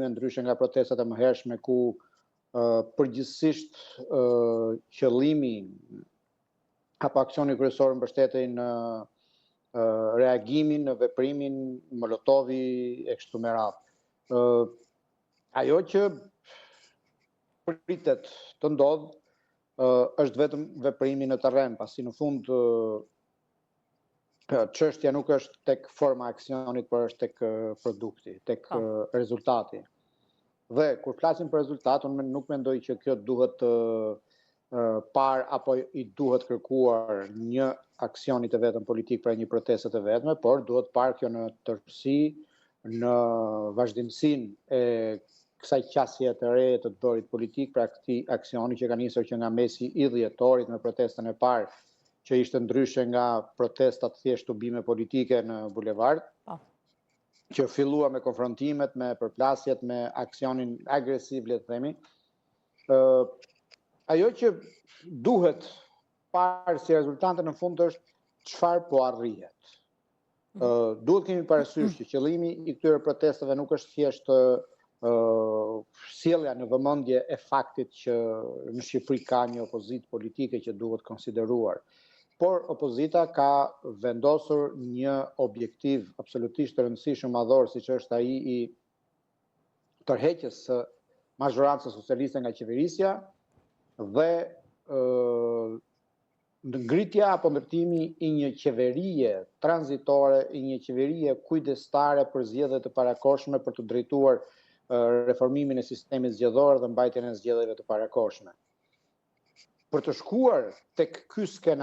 ndryshe nga protestat e mëhershme ku përgjithsisht qëllimi apo aksioni kryesor mbështetej në reagimin në veprimin Molotovi e kështu me radhë. Ajo që pritet të ndodhë është vetëm veprimi në terren, pasi në fund çështja nuk është tek forma e aksionit, por është tek produkti, tek rezultati. Dhe kur flasim për rezultat, unë nuk mendoj që kjo duhet par apo i duhet kërkuar një aksionit të vetëm politik për një proteste të vetme, por duhet par kjo në tërësi, në vazhdimsinë e kësaj qasje të re të dorit politik për këtij aksioni që ka nisur që nga mesi i dhjetorit me protestën e parë, që ishte ndryshe nga protestat thjesht tubime politike në bulevard, që fillua me konfrontimet, me përplasjet, me aksionin agresiv, le të themi. Ajo që duhet parë si rezultante në fund është çfarë po arrihet. Duhet kemi parasysh që qëllimi i këtyre protestave nuk është thjesht sjellja në vëmendje e faktit që në Shqipëri ka një opozitë politike që duhet konsideruar. Por opozita ka vendosur një objektiv absolutisht të rëndësishëm madhor, siç është ai i tërheqjes së mazhorancës socialiste nga qeverisja dhe ngritja apo ndërtimi i një qeverie tranzitore, i një qeverie kujdestare për zgjedhjet e parakohshme për të drejtuar reformimin e sistemit zgjedhor dhe mbajtjen e zgjedhjeve të parakohshme. Për të shkuar tek ky skenar